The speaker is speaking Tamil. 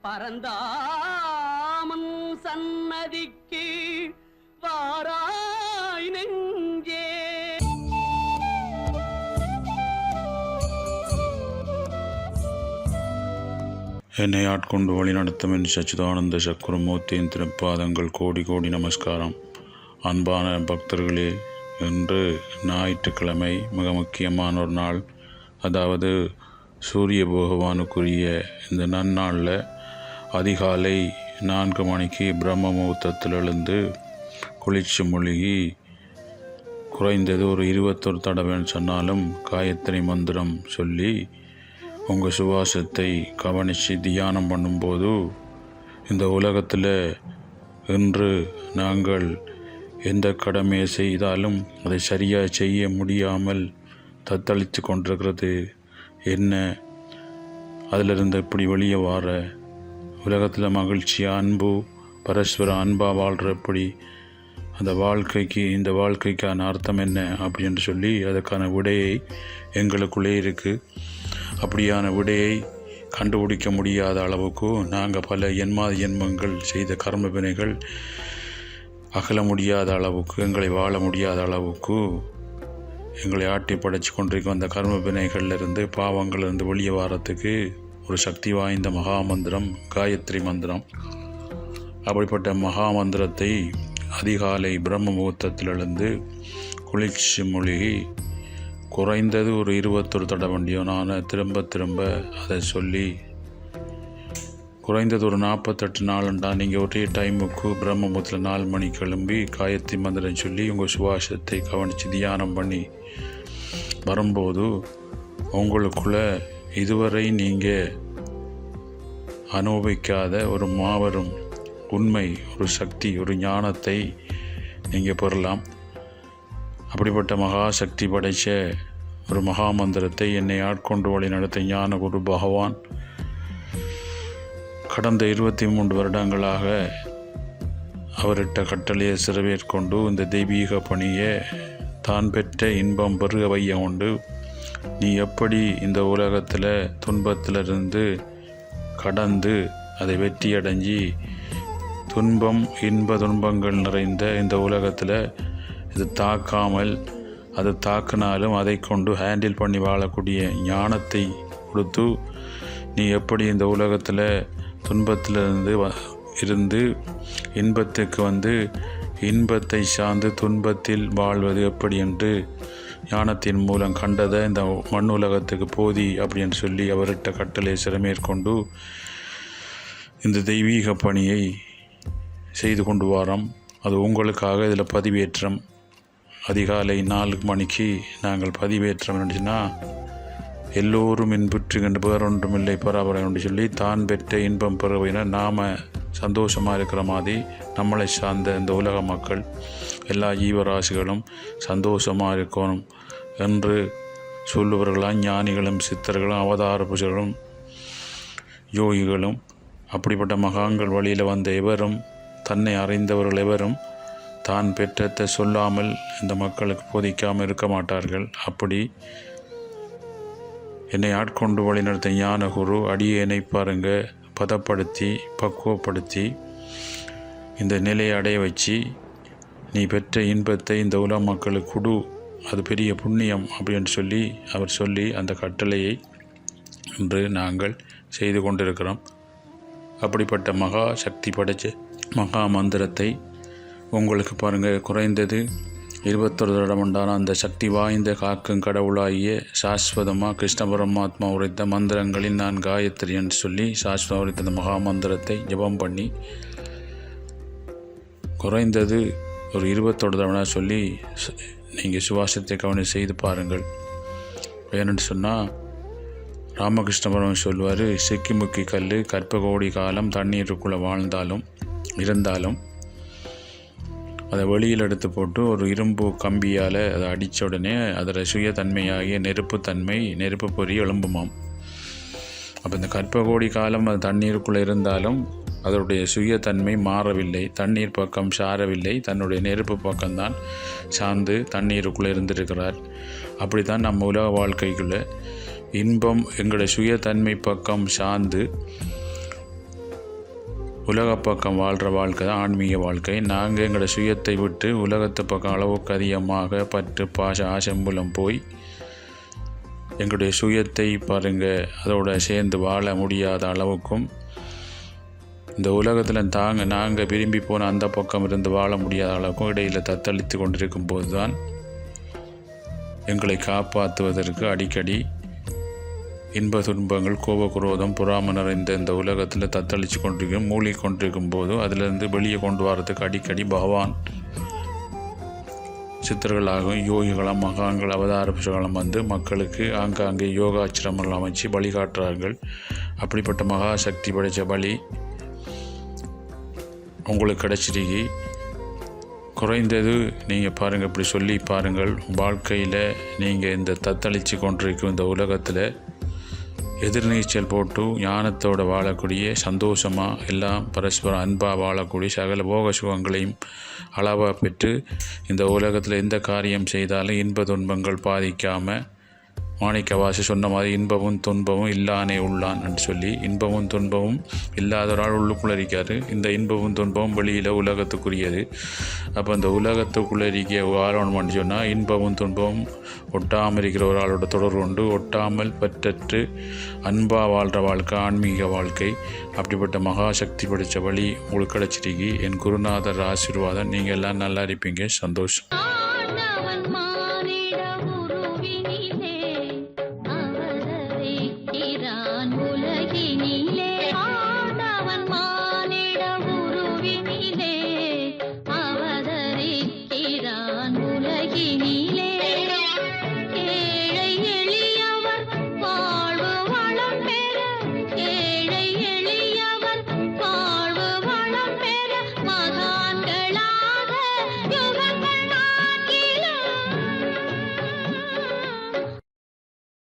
பரந்தாமன் சன்னதிக்கு வாராய் நெஞ்சே. என்னை ஆட்கொண்டு வழிநடத்தும் என் சச்சிதானந்த சக்கரமூர்த்தியின் திருப்பாதங்கள் கோடி கோடி நமஸ்காரம். அன்பான பக்தர்களே, இன்று ஞாயிற்றுக்கிழமை மிக முக்கியமான ஒரு நாள். அதாவது சூரிய பகவானுக்குரிய இந்த நன்னாளில் அதிகாலை 4 மணிக்கு பிரம்ம முகூர்த்தத்தில் எழுந்து குளிச்சு மூழ்கி குறைந்தது ஒரு 21 தடவைன்னு சொன்னாலும் காயத்ரி மந்திரம் சொல்லி உங்கள் சுவாசத்தை கவனித்து தியானம் பண்ணும்போது இந்த உலகத்தில் இன்று நாங்கள் எந்த கடமையை செய்தாலும் அதை சரியாக செய்ய முடியாமல் தத்தளித்து கொண்டிருக்கிறது என்ன, அதிலிருந்து எப்படி வெளியே வர, உலகத்தில் மகிழ்ச்சியாக அன்பு பரஸ்பர அன்பாக வாழ்கிற எப்படி, அந்த வாழ்க்கைக்கு இந்த வாழ்க்கைக்கான அர்த்தம் என்ன அப்படின்னு சொல்லி அதுக்கான விடையை எங்களுக்குள்ளே இருக்குது. அப்படியான விடையை கண்டுபிடிக்க முடியாத அளவுக்கு நாங்கள் பல எண்மங்கள் செய்த கர்ம வினைகள் அகல முடியாத அளவுக்கு, எங்களை வாழ முடியாத அளவுக்கு எங்களை ஆட்டி படைச்சு கொண்டிருக்கும் அந்த கர்ம வினைகளிலிருந்து பாவங்களிலிருந்து வெளியே வாரத்துக்கு ஒரு சக்தி வாய்ந்த மகாமந்திரம் காயத்ரி மந்திரம். அப்படிப்பட்ட மகாமந்திரத்தை அதிகாலை பிரம்ம முகூர்த்தத்திலிருந்து குளிச்சு மூழ்கி குறைந்தது ஒரு 21 தடவை நான் திரும்ப அதை சொல்லி குறைந்தது ஒரு 48 நாளுண்டா நீங்கள் ஒரே டைமுக்கு பிரம்ம முகூர்த்தத்தில் 4 மணிக்கு கிளம்பி காயத்ரி மந்திரம் சொல்லி உங்கள் சுவாசத்தை கவனித்து தியானம் பண்ணி வரும்போது உங்களுக்குள்ள இதுவரை நீங்கள் அனுபவிக்காத ஒரு மாபெரும் உண்மை, ஒரு சக்தி, ஒரு ஞானத்தை நீங்கள் பெறலாம். அப்படிப்பட்ட மகாசக்தி படைத்த ஒரு மகாமந்திரத்தை என்னை ஆட்கொண்டு வழி நடத்த ஞான குரு பகவான் கடந்த 23 வருடங்களாக அவரிட்ட கட்டளையை சிறவேற்கொண்டு இந்த தெய்வீக பணியை தான் பெற்ற இன்பம் பெருக வைய கொண்டு நீ எப்படி இந்த உலகத்தில் துன்பத்திலிருந்து கடந்து அதை வெற்றி அடைஞ்சி இன்ப துன்பங்கள் நிறைந்த இந்த உலகத்தில் இது தாக்காமல், அது தாக்கினாலும் அதை கொண்டு ஹேண்டில் பண்ணி வாழக்கூடிய ஞானத்தை கொடுத்து நீ எப்படி இந்த உலகத்தில் துன்பத்திலிருந்து இருந்து இன்பத்துக்கு வந்து இன்பத்தை சார்ந்து துன்பத்தில் வாழ்வது எப்படி என்று ஞானத்தின் மூலம் கண்டதை இந்த மண் உலகத்துக்கு போதி அப்படின்னு சொல்லி அவர்கிட்ட கட்டளை சிறமேற்கொண்டு இந்த தெய்வீக பணியை செய்து கொண்டு வாரோம். அது உங்களுக்காக இதில் பதிவேற்றம். அதிகாலை 4 மணிக்கு நாங்கள் பதிவேற்றம் இருந்துச்சுன்னா எல்லோரும் இன்புற்று கண்டு வேறொன்றுமில்லை பராபரம் என்று சொல்லி தான் பெற்ற இன்பம் பெறுவினர் நாம் சந்தோஷமாக இருக்கிற மாதிரி நம்மளை சார்ந்த இந்த உலக மக்கள் எல்லா ஜீவராசிகளும் சந்தோஷமாக இருக்கணும் என்று சொல்லுவர்களாம் ஞானிகளும் சித்தர்களும் அவதார புருஷர்களும் யோகிகளும். அப்படிப்பட்ட மகான்கள் வழியில் வந்த எவரும், தன்னை அறிந்தவர்கள் எவரும் தான் பெற்றத்தை சொல்லாமல் இந்த மக்களுக்கு போதிக்காமல் இருக்க மாட்டார்கள். அப்படி என்னை ஆட்கொண்டு வழிநடத்த ஞான குரு அடியேனை பாருங்க பதப்படுத்தி பக்குவப்படுத்தி இந்த நிலையை அடைய வச்சு நீ பெற்ற இன்பத்தை இந்த உலக மக்களுக்கு கொடு, அது பெரிய புண்ணியம் அப்படின்னு சொல்லி அவர் சொல்லி அந்த கட்டளையை இன்று நாங்கள் செய்து கொண்டிருக்கிறோம். அப்படிப்பட்ட மகா சக்தி படைச்ச மகா மந்திரத்தை உங்களுக்கு பாருங்கள் குறைந்தது 21 தடவை உண்டான அந்த சக்தி வாய்ந்த காக்கும் கடவுளாகிய சாஸ்வதமாக கிருஷ்ண பரமாத்மா உரைத்த மந்திரங்களில் நான் காயத்ரி என்று சொல்லி சாஸ்வதம் உரைத்த அந்த மகா மந்திரத்தை ஜபம் பண்ணி குறைந்தது ஒரு 21 தடவை சொல்லி நீங்கள் சுவாசத்தை கவனம் செய்து பாருங்கள். ஏன்னு சொன்னால் ராமகிருஷ்ண பரமன் சொல்லுவார், சிக்கிமுக்கி கல் கற்பகோடி காலம் தண்ணீருக்குள்ளே வாழ்ந்தாலும் இருந்தாலும் அதை வெளியில் எடுத்து போட்டு ஒரு இரும்பு கம்பியால் அதை அடித்த உடனே அதில் சுயத்தன்மையாகிய நெருப்பு பொறி எழும்புமாம். அப்போ இந்த கற்பகோடி காலம் அது தண்ணீருக்குள்ளே இருந்தாலும் அதனுடைய சுயத்தன்மை மாறவில்லை, தண்ணீர் பக்கம் சாரவில்லை, தன்னுடைய நெருப்பு பக்கம்தான் சார்ந்து தண்ணீருக்குள்ளே இருந்திருக்கிறார். அப்படி தான் நம்ம உலக வாழ்க்கைக்குள்ளே இன்பம் எங்களுடைய சுயத்தன்மை பக்கம் சார்ந்து உலக பக்கம் வாழ்கிற வாழ்க்கை தான் ஆன்மீக வாழ்க்கை. நாங்கள் எங்களோட சுயத்தை விட்டு உலகத்து பக்கம் அளவுக்கு அதிகமாக பற்று பாச ஆசம்புலம் போய் எங்களுடைய சுயத்தை பாருங்கள் அதோட சேர்ந்து வாழ முடியாத அளவுக்கும் இந்த உலகத்தில் நாங்கள் விரும்பி போன அந்த பக்கம் இருந்து வாழ முடியாத அளவுக்கும் இடையில் தத்தளித்து கொண்டிருக்கும் போது தான் எங்களை காப்பாற்றுவதற்கு அடிக்கடி இன்ப துன்பங்கள் கோபக்குரோதம் பொறாமை நிறைந்த இந்த உலகத்தில் தத்தளித்து கொண்டிருக்கும் மூழ்கி கொண்டிருக்கும் போதும் அதிலிருந்து வெளியே கொண்டு வரதுக்கு அடிக்கடி பகவான் சித்தர்களாகவும் யோகிகளும் மகான்கள் அவதார புருஷர்களும் வந்து மக்களுக்கு ஆங்காங்கே யோகாச்சிரமங்கள் அமைச்சு வழிகாட்டுறார்கள். அப்படிப்பட்ட மகா சக்தி படைத்த வழி உங்களுக்கு கிடச்சிருக்கு. குறைந்தது நீங்கள் பாருங்கள், இப்படி சொல்லி பாருங்கள், வாழ்க்கையில் நீங்கள் இந்த தத்தளித்து கொண்டிருக்கும் இந்த உலகத்தில் எதிர்நீச்சல் போட்டு ஞானத்தோடு வாழக்கூடிய சந்தோஷமாக எல்லாம் பரஸ்பரம் அன்பாக வாழக்கூடிய சகல போக சுகங்களையும் அளவாக பெற்று இந்த உலகத்தில் எந்த காரியம் செய்தாலும் இன்ப துன்பங்கள் பாதிக்காமல் மாணிக்கவாசி சொன்ன மாதிரி இன்பமும் துன்பமும் இல்லானே உள்ளான் என்று சொல்லி இன்பமும் துன்பமும் இல்லாத ஒரு ஆள் உள்ளுக்குள்ளே இருக்காரு. இந்த இன்பமும் துன்பமும் வெளியில் உலகத்துக்குரியது. அப்போ இந்த உலகத்துக்குள்ளே இருக்க வாழணும்னு சொன்னால் இன்பமும் துன்பமும் ஒட்டாமல் இருக்கிற ஒரு ஆளோட தொடர்பு கொண்டு ஒட்டாமல் பற்றற்று அன்பாக வாழ்கிற வாழ்க்கை ஆன்மீக வாழ்க்கை. அப்படிப்பட்ட மகாசக்தி படித்த வழி உங்களுக்கு கிடச்சிருக்கு. என் குருநாதர் ஆசீர்வாதம். நீங்கள் எல்லாம் நல்லா இருப்பீங்க. சந்தோஷம்.